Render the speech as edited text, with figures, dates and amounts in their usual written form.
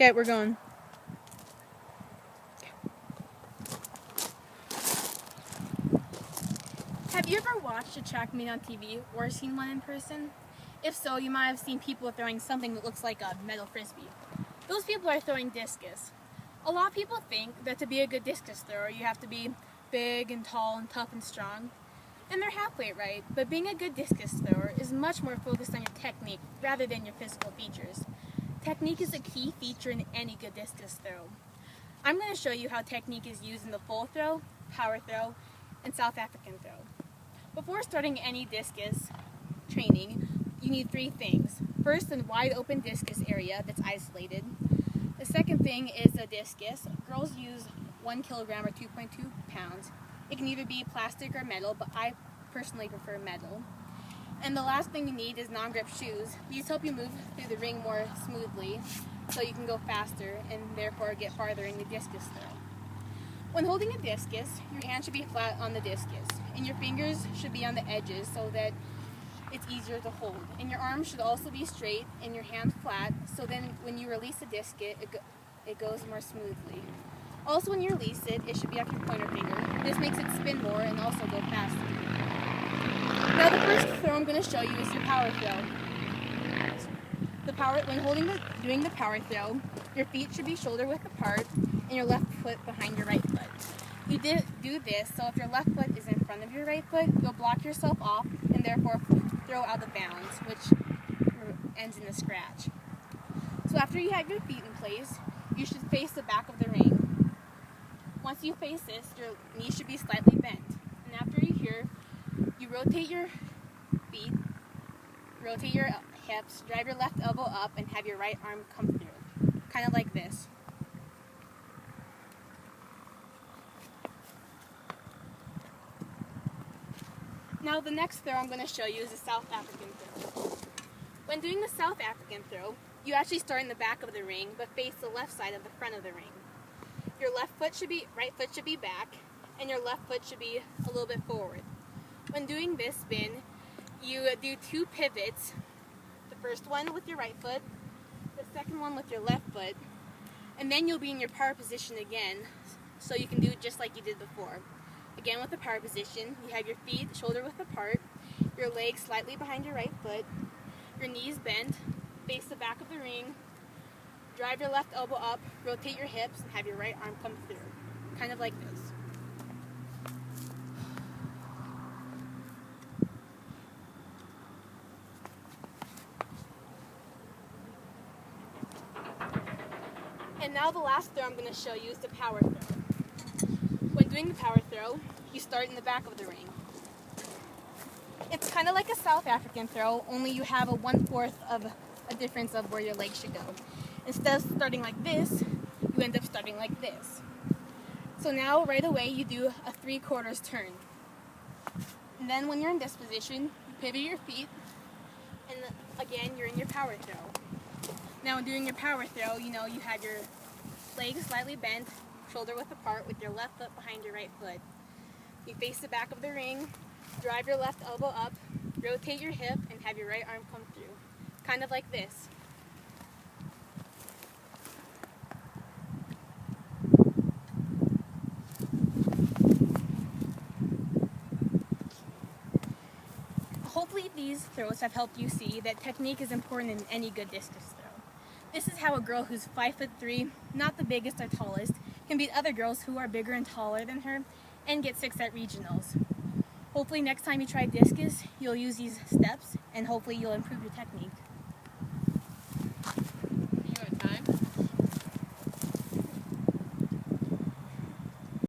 Okay, we're going. Have you ever watched a track meet on TV or seen one in person? If so, you might have seen people throwing something that looks like a metal frisbee. Those people are throwing discus. A lot of people think that to be a good discus thrower, you have to be big and tall and tough and strong. And they're halfway right, but being a good discus thrower is much more focused on your technique rather than your physical features. Technique is a key feature in any good discus throw. I'm going to show you how technique is used in the full throw, power throw, and South African throw. Before starting any discus training, you need three things. First, a wide open discus area that's isolated. The second thing is a discus. Girls use 1 kilogram or 2.2 pounds. It can either be plastic or metal, but I personally prefer metal. And the last thing you need is non-grip shoes. These help you move through the ring more smoothly so you can go faster and therefore get farther in the discus throw. When holding a discus, your hand should be flat on the discus and your fingers should be on the edges so that it's easier to hold. And your arms should also be straight and your hand flat so then when you release the discus, it goes more smoothly. Also when you release it, it should be off your pointer finger. This makes it spin more and also go faster. Now the first throw I'm going to show you is the power throw. When doing the power throw, your feet should be shoulder width apart and your left foot behind your right foot. You do this so if your left foot is in front of your right foot, you'll block yourself off and therefore throw out of bounds, which ends in a scratch. So after you have your feet in place, you should face the back of the ring. Once you face this, your knees should be slightly bent. And after you're here, you rotate your feet, rotate your hips, drive your left elbow up, and have your right arm come through. Kind of like this. Now the next throw I'm going to show you is a South African throw. When doing the South African throw, you actually start in the back of the ring, but face the left side of the front of the ring. Your right foot should be back, and your left foot should be a little bit forward. When doing this spin, you do 2 pivots. The first one with your right foot, the second one with your left foot, and then you'll be in your power position again, so you can do it just like you did before. Again with the power position, you have your feet shoulder width apart, your legs slightly behind your right foot, your knees bent, face the back of the ring, drive your left elbow up, rotate your hips, and have your right arm come through. Kind of like this. And now the last throw I'm going to show you is the power throw. When doing the power throw, you start in the back of the ring. It's kind of like a South African throw, only you have a 1/4 of a difference of where your legs should go. Instead of starting like this, you end up starting like this. So now right away you do a 3/4 turn. And then when you're in this position, you pivot your feet, and again you're in your power throw. Now when doing your power throw, you have your legs slightly bent, shoulder width apart with your left foot behind your right foot. You face the back of the ring, drive your left elbow up, rotate your hip, and have your right arm come through. Kind of like this. Hopefully these throws have helped you see that technique is important in any good discus throw. This is how a girl who's 5'3", not the biggest or tallest, can beat other girls who are bigger and taller than her and get 6th at regionals. Hopefully next time you try discus, you'll use these steps and hopefully you'll improve your technique.